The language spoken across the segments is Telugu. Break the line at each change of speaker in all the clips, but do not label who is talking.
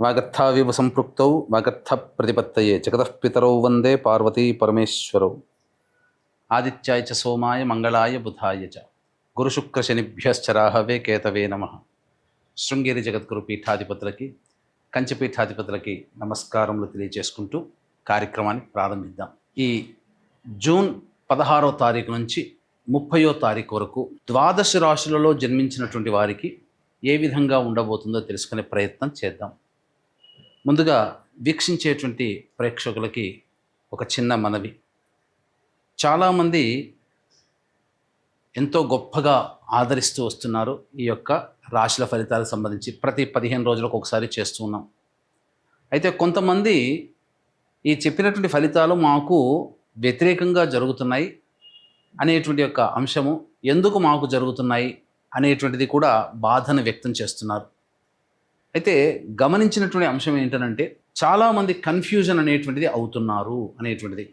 వాగర్థావివ సంపృక్తౌ వాగర్థ ప్రతిపత్తయే జగతః పితరౌ వందే పార్వతీ పరమేశ్వరౌ. ఆదిత్యాయ చ సోమాయ మంగళాయ బుధాయ చ గురుశుక్రశనిభ్యశ్చరాహవే కేతవే నమః. శృంగేరి జగద్గురు పీఠాధిపతులకి, కంచి పీఠాధిపతులకి నమస్కారములు తెలియజేసుకుంటూ కార్యక్రమాన్ని ప్రారంభిద్దాం. ఈ జూన్ 16వ తారీఖు నుంచి 30వ తారీఖు వరకు ద్వాదశ రాశులలో జన్మించినటువంటి వారికి ఏ విధంగా ఉండబోతుందో తెలుసుకునే ప్రయత్నం చేద్దాం. ముందుగా వీక్షించేటువంటి ప్రేక్షకులకి ఒక చిన్న మనవి. చాలామంది ఎంతో గొప్పగా ఆదరిస్తూ వస్తున్నారు ఈ యొక్క రాశుల ఫలితాలకు సంబంధించి. ప్రతి 15 రోజులకు ఒకసారి చేస్తూ ఉన్నాం. అయితే కొంతమంది ఈ చెప్పినటువంటి ఫలితాలు మాకు వ్యతిరేకంగా జరుగుతున్నాయి అనేటువంటి యొక్క అంశము, ఎందుకు మాకు జరుగుతున్నాయి అనేటువంటిది కూడా బాధను వ్యక్తం చేస్తున్నారు. అయితే గమనించినటువంటి అంశం ఏంటంటే, చాలామంది కన్ఫ్యూజన్ అనేటువంటిది అవుతున్నారు అనేటువంటిది.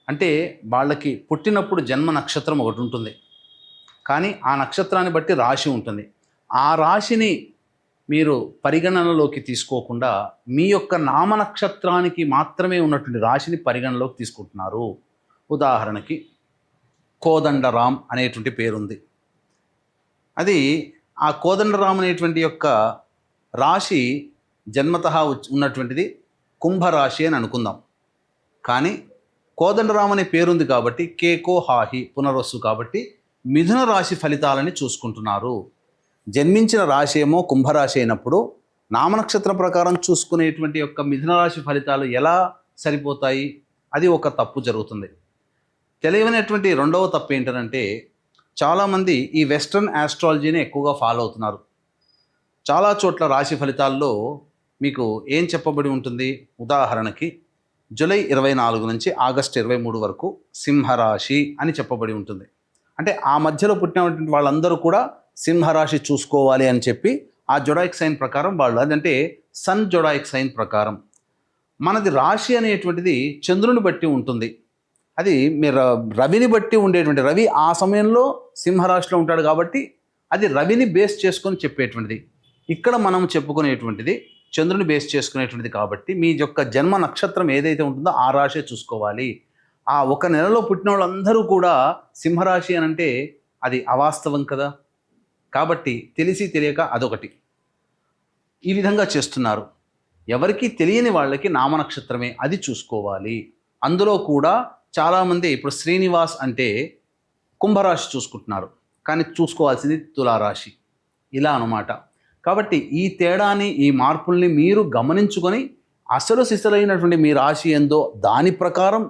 అంటే వాళ్ళకి పుట్టినప్పుడు జన్మ నక్షత్రం ఒకటి ఉంటుంది, కానీ ఆ నక్షత్రాన్ని బట్టి రాశి ఉంటుంది. ఆ రాశిని మీరు పరిగణనలోకి తీసుకోకుండా మీ యొక్క నామ నక్షత్రానికి మాత్రమే ఉన్నటువంటి రాశిని పరిగణనలోకి తీసుకుంటున్నారు. ఉదాహరణకి కోదండరాం అనేటువంటి పేరుంది. అది ఆ కోదండరాం అనేటువంటి యొక్క రాశి జన్మతః ఉన్నటువంటిది కుంభరాశి అని అనుకుందాం. కానీ కోదండరాం అనే పేరుంది కాబట్టి కేకో హాహి పునర్వసు కాబట్టి మిథున రాశి ఫలితాలని చూసుకుంటున్నారు. జన్మించిన రాశి ఏమో కుంభరాశి అయినప్పుడు నామనక్షత్రం ప్రకారం చూసుకునేటువంటి యొక్క మిథున రాశి ఫలితాలు ఎలా సరిపోతాయి? అది ఒక తప్పు జరుగుతుంది. తెలియనటువంటి రెండవ తప్పు ఏంటంటే, చాలామంది ఈ వెస్ట్రన్ ఆస్ట్రాలజీని ఎక్కువగా ఫాలో అవుతున్నారు. చాలా చోట్ల రాశి ఫలితాల్లో మీకు ఏం చెప్పబడి ఉంటుంది? ఉదాహరణకి జూలై 24 నుంచి ఆగస్టు 23 వరకు సింహరాశి అని చెప్పబడి ఉంటుంది. అంటే ఆ మధ్యలో పుట్టినటువంటి వాళ్ళందరూ కూడా సింహరాశి చూసుకోవాలి అని చెప్పి ఆ జొడాయిక్ సైన్ ప్రకారం వాళ్ళు, అదంటే సన్ జొడాయిక్ సైన్ ప్రకారం. మనది రాశి అనేటువంటిది చంద్రుని బట్టి ఉంటుంది. అది మీరు రవిని బట్టి ఉండేటువంటి, రవి ఆ సమయంలో సింహరాశిలో ఉంటాడు కాబట్టి అది రవిని బేస్ చేసుకొని చెప్పేటువంటిది. ఇక్కడ మనం చెప్పుకునేటువంటిది చంద్రుని బేస్ చేసుకునేటువంటిది కాబట్టి మీ యొక్క జన్మ నక్షత్రం ఏదైతే ఉంటుందో ఆ రాశి చూసుకోవాలి. ఆ ఒక నెలలో పుట్టిన వాళ్ళందరూ కూడా సింహరాశి అని అంటే అది అవాస్తవం కదా. కాబట్టి తెలిసి తెలియక అదొకటి ఈ విధంగా చేస్తున్నారు. ఎవరికి తెలియని వాళ్ళకి నామనక్షత్రమే అది చూసుకోవాలి. అందులో కూడా చాలామంది ఇప్పుడు శ్రీనివాస్ అంటే కుంభరాశి చూసుకుంటున్నారు, కానీ చూసుకోవాల్సింది తులారాశి. ఇలా అన్నమాట. కాబట్టి ఈ తేడాని, ఈ మార్పుల్ని మీరు గమనించుకొని అసలు సిసలైనటువంటి మీ రాశి ఏందో దాని ప్రకారం,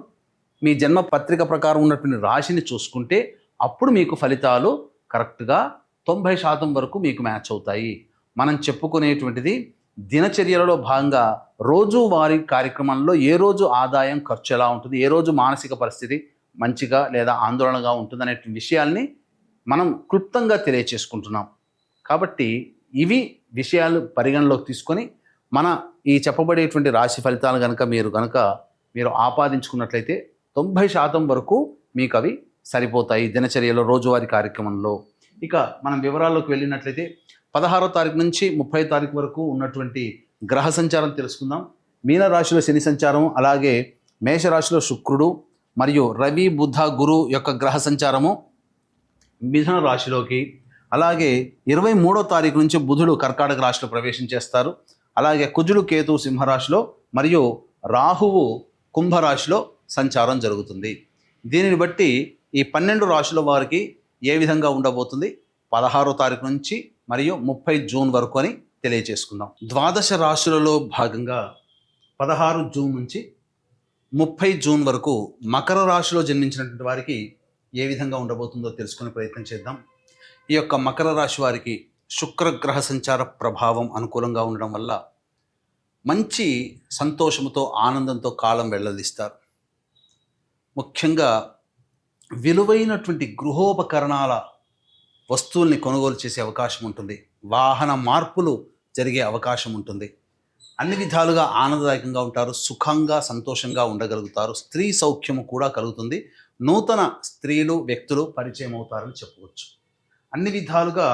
మీ జన్మ పత్రిక ప్రకారం ఉన్నటువంటి రాశిని చూసుకుంటే అప్పుడు మీకు ఫలితాలు కరెక్ట్గా 90% వరకు మీకు మ్యాచ్ అవుతాయి. మనం చెప్పుకునేటువంటిది దినచర్యలలో భాగంగా రోజువారీ కార్యక్రమంలో ఏ రోజు ఆదాయం ఖర్చు ఎలా ఉంటుంది, ఏ రోజు మానసిక పరిస్థితి మంచిగా లేదా ఆందోళనగా ఉంటుంది అనే విషయాల్ని మనం క్లుప్తంగా తెలియచేసుకుంటున్నాం. కాబట్టి ఇవి విషయాలు పరిగణలోకి తీసుకొని మన ఈ చెప్పబడేటువంటి రాశి ఫలితాలు మీరు ఆపాదించుకున్నట్లయితే 90% వరకు మీకు అవి సరిపోతాయి దినచర్యలో, రోజువారీ కార్యక్రమంలో. ఇక మనం వివరాల్లోకి వెళ్ళినట్లయితే 16వ తారీఖు నుంచి 30వ తారీఖు వరకు ఉన్నటువంటి గ్రహ సంచారం తెలుసుకుందాం. మీనరాశిలో శని సంచారం, అలాగే మేషరాశిలో శుక్రుడు మరియు రవి బుధ గురు యొక్క గ్రహ సంచారము మిథున రాశిలోకి, అలాగే 23వ తారీఖు నుంచి బుధుడు కర్కాటక రాశిలో ప్రవేశం చేస్తారు. అలాగే కుజుడు కేతు సింహరాశిలో మరియు రాహువు కుంభరాశిలో సంచారం జరుగుతుంది. దీనిని బట్టి ఈ 12 రాశుల వారికి ఏ విధంగా ఉండబోతుంది 16వ తారీఖు నుంచి మరియు 30 జూన్ వరకు అని తెలియజేసుకుందాం. ద్వాదశ రాశులలో భాగంగా 16 జూన్ నుంచి 30 జూన్ వరకు మకర రాశిలో జన్మించినటువంటి వారికి ఏ విధంగా ఉండబోతుందో తెలుసుకునే ప్రయత్నం చేద్దాం. ఈ యొక్క మకర రాశి వారికి శుక్రగ్రహ సంచార ప్రభావం అనుకూలంగా ఉండడం వల్ల మంచి సంతోషంతో, ఆనందంతో కాలం వెళ్లదీస్తారు. ముఖ్యంగా విలువైనటువంటి గృహోపకరణాల వస్తువుల్ని కొనుగోలు చేసే అవకాశం ఉంటుంది. వాహన మార్పులు జరిగే అవకాశం ఉంటుంది. అన్ని విధాలుగా ఆనందదాయకంగా ఉంటారు, సుఖంగా సంతోషంగా ఉండగలుగుతారు. స్త్రీ సౌఖ్యము కూడా కలుగుతుంది. నూతన స్త్రీలు, వ్యక్తులు పరిచయం అవుతారని చెప్పవచ్చు. అన్ని విధాలుగా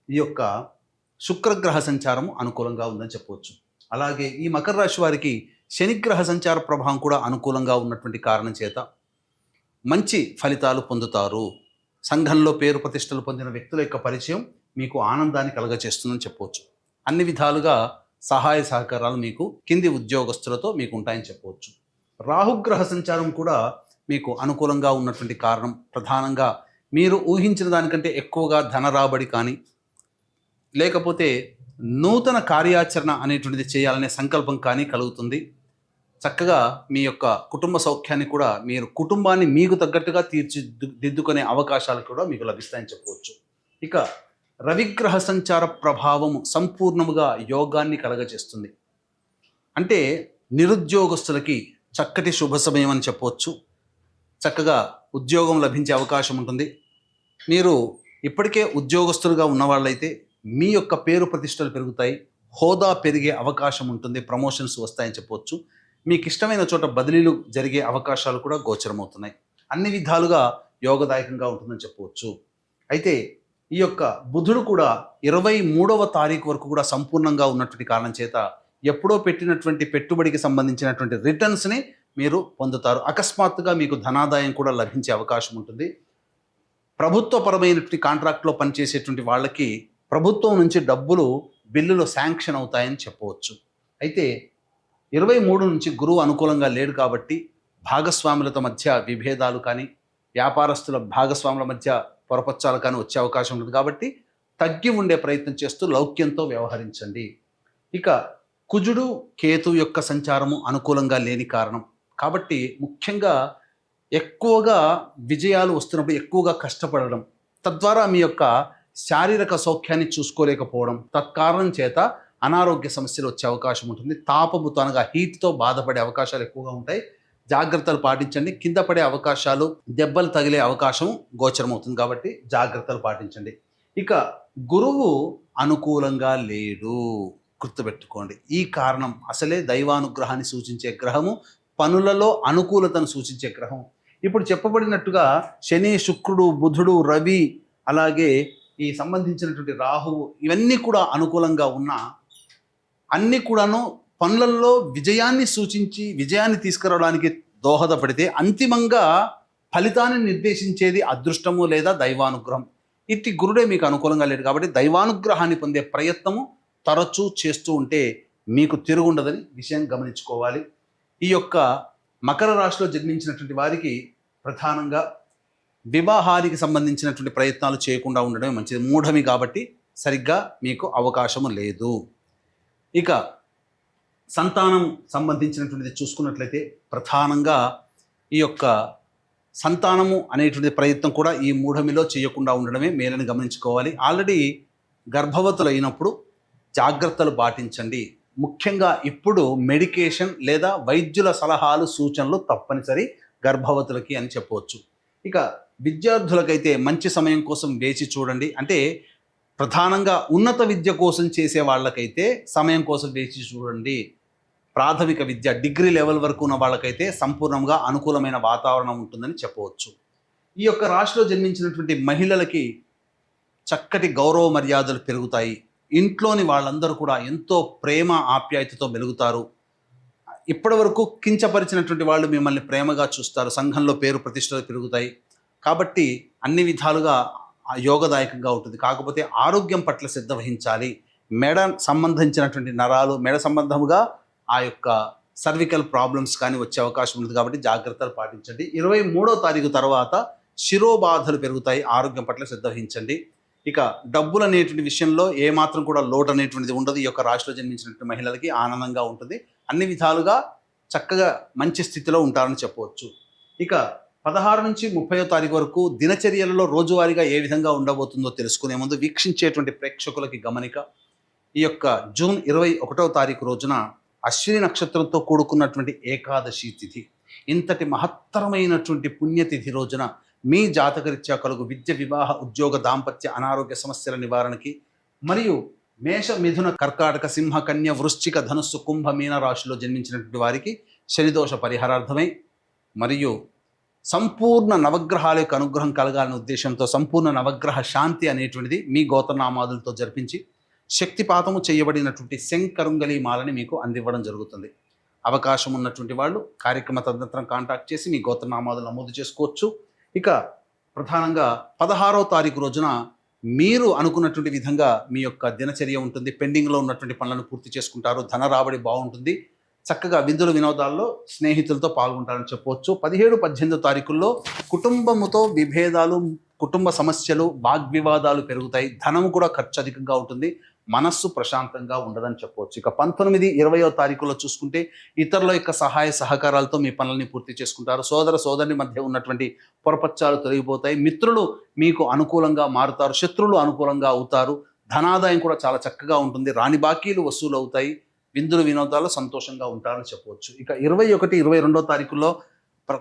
ఈ యొక్క శుక్రగ్రహ సంచారము అనుకూలంగా ఉందని చెప్పవచ్చు. అలాగే ఈ మకర రాశి వారికి శనిగ్రహ సంచార ప్రభావం కూడా అనుకూలంగా ఉన్నటువంటి కారణం చేత మంచి ఫలితాలు పొందుతారు. సంఘంలో పేరు ప్రతిష్టలు పొందిన వ్యక్తుల యొక్క పరిచయం మీకు ఆనందాన్ని కలగచేస్తుందని చెప్పవచ్చు. అన్ని విధాలుగా సహాయ సహకారాలు మీకు కింది ఉద్యోగస్తులతో మీకు ఉంటాయని చెప్పవచ్చు. రాహుగ్రహ సంచారం కూడా మీకు అనుకూలంగా ఉన్నటువంటి కారణం ప్రధానంగా మీరు ఊహించిన దానికంటే ఎక్కువగా ధన రాబడి కానీ లేకపోతే నూతన కార్యాచరణ అనేటువంటిది చేయాలనే సంకల్పం కానీ కలుగుతుంది. చక్కగా మీ యొక్క కుటుంబ సౌఖ్యాన్ని కూడా మీరు కుటుంబాన్ని మీకు తగ్గట్టుగా తీర్చిదిద్దుకునే అవకాశాలు కూడా మీకు లభిస్తాయని చెప్పవచ్చు. ఇక రవిగ్రహ సంచార ప్రభావము సంపూర్ణముగా యోగాన్ని కలగజేస్తుంది. అంటే నిరుద్యోగస్తులకి చక్కటి శుభ సమయం అని చెప్పవచ్చు. చక్కగా ఉద్యోగం లభించే అవకాశం ఉంటుంది. మీరు ఇప్పటికే ఉద్యోగస్తులుగా ఉన్నవాళ్ళైతే మీ యొక్క పేరు ప్రతిష్టలు పెరుగుతాయి, హోదా పెరిగే అవకాశం ఉంటుంది, ప్రమోషన్స్ వస్తాయని చెప్పవచ్చు. మీకు ఇష్టమైన చోట బదిలీలు జరిగే అవకాశాలు కూడా గోచరమవుతున్నాయి. అన్ని విధాలుగా యోగదాయకంగా ఉంటుందని చెప్పవచ్చు. అయితే ఈ యొక్క బుధుడు కూడా 23వ తారీఖు వరకు కూడా సంపూర్ణంగా ఉన్నటువంటి కారణం చేత ఎప్పుడో పెట్టినటువంటి పెట్టుబడికి సంబంధించినటువంటి రిటర్న్స్ని మీరు పొందుతారు. అకస్మాత్తుగా మీకు ధనాదాయం కూడా లభించే అవకాశం ఉంటుంది. ప్రభుత్వపరమైనటువంటి కాంట్రాక్ట్లో పనిచేసేటువంటి వాళ్ళకి ప్రభుత్వం నుంచి డబ్బులు బిల్లులు శాంక్షన్ అవుతాయని చెప్పవచ్చు. అయితే 23 నుంచి గురువు అనుకూలంగా లేడు కాబట్టి భాగస్వాములతో మధ్య విభేదాలు కానీ వ్యాపారస్తుల భాగస్వాముల మధ్య పొరపచ్చాలు కానీ వచ్చే అవకాశం ఉంటుంది. కాబట్టి తగ్గి ఉండే ప్రయత్నం చేస్తూ లౌక్యంతో వ్యవహరించండి. ఇక కుజుడు కేతు యొక్క సంచారము అనుకూలంగా లేని కారణం కాబట్టి ముఖ్యంగా ఎక్కువగా విజయాలు వస్తున్నప్పుడు ఎక్కువగా కష్టపడడం, తద్వారా మీ యొక్క శారీరక సౌఖ్యాన్ని చూసుకోలేకపోవడం, తత్కారణం చేత అనారోగ్య సమస్యలు వచ్చే అవకాశం ఉంటుంది. తాపముతో అనగా హీట్తో బాధపడే అవకాశాలు ఎక్కువగా ఉంటాయి. జాగ్రత్తలు పాటించండి. కింద పడే అవకాశాలు, దెబ్బలు తగిలే అవకాశం గోచరమవుతుంది కాబట్టి జాగ్రత్తలు పాటించండి. ఇక గురువు అనుకూలంగా లేడు, గుర్తుపెట్టుకోండి. ఈ కారణం అసలే దైవానుగ్రహాన్ని సూచించే గ్రహము, పనులలో అనుకూలతను సూచించే గ్రహం. ఇప్పుడు చెప్పబడినట్టుగా శని, శుక్రుడు, బుధుడు, రవి, అలాగే ఈ సంబంధించినటువంటి రాహువు ఇవన్నీ కూడా అనుకూలంగా ఉన్నా అన్నీ కూడాను పనులలో విజయాన్ని సూచించి విజయాన్ని తీసుకురావడానికి దోహదపడితే అంతిమంగా ఫలితాన్ని నిర్దేశించేది అదృష్టము లేదా దైవానుగ్రహం. ఇట్టి గురుడే మీకు అనుకూలంగా లేడు కాబట్టి దైవానుగ్రహాన్ని పొందే ప్రయత్నము తరచూ చేస్తూ ఉంటే మీకు తిరుగుండదని విషయం గమనించుకోవాలి. ఈ యొక్క మకర రాశిలో జన్మించినటువంటి వారికి ప్రధానంగా వివాహానికి సంబంధించినటువంటి ప్రయత్నాలు చేయకుండా ఉండడమే మంచిది. మూఢమి కాబట్టి సరిగ్గా మీకు అవకాశము లేదు. ఇక సంతానం సంబంధించినటువంటిది చూసుకున్నట్లయితే ప్రధానంగా ఈ యొక్క సంతానము అనేటువంటి ప్రయత్నం కూడా ఈ మూఢమిలో చేయకుండా ఉండడమే మేలని గమనించుకోవాలి. ఆల్రెడీ గర్భవతులు అయినప్పుడు జాగ్రత్తలు పాటించండి. ముఖ్యంగా ఇప్పుడు మెడికేషన్ లేదా వైద్యుల సలహాలు సూచనలు తప్పనిసరి గర్భవతులకి అని చెప్పవచ్చు. ఇక విద్యార్థులకైతే మంచి సమయం కోసం వేచి చూడండి. అంటే ప్రధానంగా ఉన్నత విద్య కోసం చేసే వాళ్ళకైతే సమయం కోసం వేచి చూడండి. ప్రాథమిక విద్య డిగ్రీ లెవెల్ వరకు ఉన్న వాళ్ళకైతే సంపూర్ణంగా అనుకూలమైన వాతావరణం ఉంటుందని చెప్పవచ్చు. ఈ యొక్క రాశిలో జన్మించినటువంటి మహిళలకి చక్కటి గౌరవ మర్యాదలు పెరుగుతాయి. ఇంట్లోని వాళ్ళందరూ కూడా ఎంతో ప్రేమ ఆప్యాయతతో మెలుగుతారు. ఇప్పటి వరకు కించపరిచినటువంటి వాళ్ళు మిమ్మల్ని ప్రేమగా చూస్తారు. సంఘంలో పేరు ప్రతిష్టలు పెరుగుతాయి. కాబట్టి అన్ని విధాలుగా యోగదాయకంగా ఉంటుంది. కాకపోతే ఆరోగ్యం పట్ల శ్రద్ధ వహించాలి. మెడ సంబంధించినటువంటి నరాలు, మెడ సంబంధముగా ఆ యొక్క సర్వికల్ ప్రాబ్లమ్స్ కానీ వచ్చే అవకాశం ఉంటుంది. కాబట్టి జాగ్రత్తలు పాటించండి. 23వ తారీఖు తర్వాత శిరోబాధలు పెరుగుతాయి. ఆరోగ్యం పట్ల శ్రద్ధ వహించండి. ఇక డబ్బులు అనేటువంటి విషయంలో ఏమాత్రం కూడా లోటు అనేటువంటిది ఉండదు. ఈ యొక్క రాశిలో జన్మించినటువంటి మహిళలకి ఆనందంగా ఉంటుంది. అన్ని విధాలుగా చక్కగా మంచి స్థితిలో ఉంటారని చెప్పవచ్చు. ఇక 16 నుంచి 30వ తారీఖు వరకు దినచర్యలలో రోజువారీగా ఏ విధంగా ఉండబోతుందో తెలుసుకునే ముందు వీక్షించేటువంటి ప్రేక్షకులకి గమనిక. ఈ యొక్క జూన్ 21వ తారీఖు రోజున అశ్విని నక్షత్రంతో కూడుకున్నటువంటి ఏకాదశి తిథి. ఇంతటి మహత్తరమైనటువంటి పుణ్యతిథి రోజున మీ జాతకరీత్యా కలుగు విద్య, వివాహ, ఉద్యోగ, దాంపత్య, అనారోగ్య సమస్యల నివారణకి మరియు మేష, మిథున, కర్కాటక, సింహ, కన్య, వృశ్చిక, ధనుస్సు, కుంభ, మీన రాశిలో జన్మించినటువంటి వారికి శనిదోష పరిహారార్థమై మరియు సంపూర్ణ నవగ్రహాల యొక్క అనుగ్రహం కలగాలనే ఉద్దేశంతో సంపూర్ణ నవగ్రహ శాంతి అనేటువంటిది మీ గోత్రనామాదులతో జరిపించి శక్తిపాతము చేయబడినటువంటి శంకరుంగలి మాలని మీకు అందివ్వడం జరుగుతుంది. అవకాశం ఉన్నటువంటి వాళ్ళు కార్యక్రమ తదనంతరం కాంటాక్ట్ చేసి మీ గోత్రనామాలు నమోదు చేసుకోవచ్చు. ఇక ప్రధానంగా 16వ తారీఖు రోజున మీరు అనుకున్నటువంటి విధంగా మీ యొక్క దినచర్య ఉంటుంది. పెండింగ్లో ఉన్నటువంటి పనులను పూర్తి చేసుకుంటారు. ధన రాబడి బాగుంటుంది. చక్కగా విందులు వినోదాల్లో స్నేహితులతో పాల్గొంటారని చెప్పవచ్చు. 17, 18 తారీఖుల్లో కుటుంబముతో విభేదాలు, కుటుంబ సమస్యలు, వాగ్వివాదాలు పెరుగుతాయి. ధనం కూడా ఖర్చు అధికంగా ఉంటుంది. మనస్సు ప్రశాంతంగా ఉండదని చెప్పవచ్చు. ఇక 19, 20వ తారీఖుల్లో చూసుకుంటే ఇతరుల యొక్క సహాయ సహకారాలతో మీ పనులని పూర్తి చేసుకుంటారు. సోదర సోదరుని మధ్య ఉన్నటువంటి పొరపచ్చాలు తొలగిపోతాయి. మిత్రులు మీకు అనుకూలంగా మారుతారు. శత్రువులు అనుకూలంగా అవుతారు. ధనాదాయం కూడా చాలా చక్కగా ఉంటుంది. రాని బాకీలు వసూలు అవుతాయి. విందులు వినోదాలు సంతోషంగా ఉంటారని చెప్పవచ్చు. ఇక 21, 22వ తారీఖుల్లో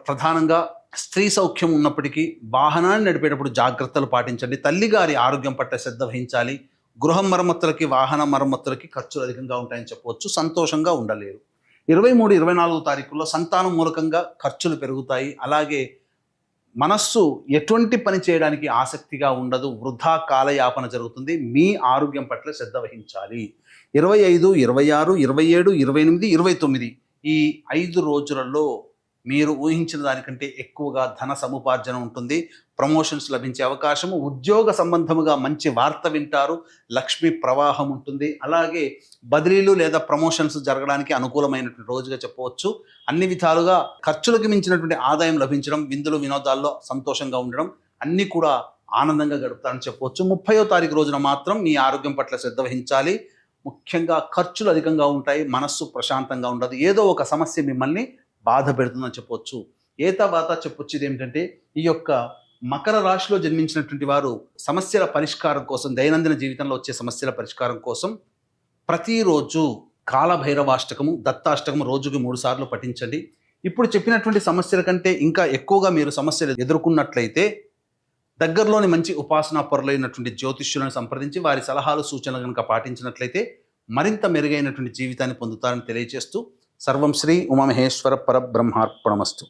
ప్రధానంగా స్త్రీ సౌఖ్యం ఉన్నప్పటికీ వాహనాన్ని నడిపేటప్పుడు జాగ్రత్తలు పాటించండి. తల్లిగారి ఆరోగ్యం పట్ల శ్రద్ధ వహించాలి. గృహ మరమ్మతులకి, వాహన మరమ్మతులకి ఖర్చులు అధికంగా ఉంటాయని చెప్పవచ్చు. సంతోషంగా ఉండలేరు. 23, 24వ తారీఖుల్లో సంతానం మూలకంగా ఖర్చులు పెరుగుతాయి. అలాగే మనస్సు ఎటువంటి పని చేయడానికి ఆసక్తిగా ఉండదు. వృధా కాలయాపన జరుగుతుంది. మీ ఆరోగ్యం పట్ల శ్రద్ధ వహించాలి. 25, 26, 27, 28, 29 ఈ 5 రోజులలో మీరు ఊహించిన దానికంటే ఎక్కువగా ధన సముపార్జన ఉంటుంది. ప్రమోషన్స్ లభించే అవకాశము, ఉద్యోగ సంబంధముగా మంచి వార్త వింటారు. లక్ష్మీ ప్రవాహం ఉంటుంది. అలాగే బదిలీలు లేదా ప్రమోషన్స్ జరగడానికి అనుకూలమైనటువంటి రోజుగా చెప్పవచ్చు. అన్ని విధాలుగా ఖర్చులకు మించినటువంటి ఆదాయం లభించడం, విందులు వినోదాల్లో సంతోషంగా ఉండడం, అన్నీ కూడా ఆనందంగా గడుపుతారని చెప్పవచ్చు. 30వ తారీఖు రోజున మాత్రం మీ ఆరోగ్యం పట్ల శ్రద్ధ వహించాలి. ముఖ్యంగా ఖర్చులు అధికంగా ఉంటాయి. మనస్సు ప్రశాంతంగా ఉండదు. ఏదో ఒక సమస్య మిమ్మల్ని బాధ పెడుతుందని చెప్పవచ్చు. తర్వాత చెప్పొచ్చు ఇదేమిటంటే, ఈ యొక్క మకర రాశిలో జన్మించినటువంటి వారు సమస్యల పరిష్కారం కోసం, దైనందిన జీవితంలో వచ్చే సమస్యల పరిష్కారం కోసం ప్రతిరోజు కాలభైరవాష్టకము, దత్తాష్టకము రోజుకి 3 సార్లు పఠించండి. ఇప్పుడు చెప్పినటువంటి సమస్యల కంటే ఇంకా ఎక్కువగా మీరు సమస్యలు ఎదుర్కొన్నట్లయితే దగ్గరలోని మంచి ఉపాసనా పరులైనటువంటి జ్యోతిష్యులను సంప్రదించి వారి సలహాలు, సూచనలు కనుక పాటించినట్లయితే మరింత మెరుగైనటువంటి జీవితాన్ని పొందుతారని తెలియజేస్తూ సర్వం శ్రీ ఉమామహేశ్వర పరబ్రహ్మార్పణమస్తు.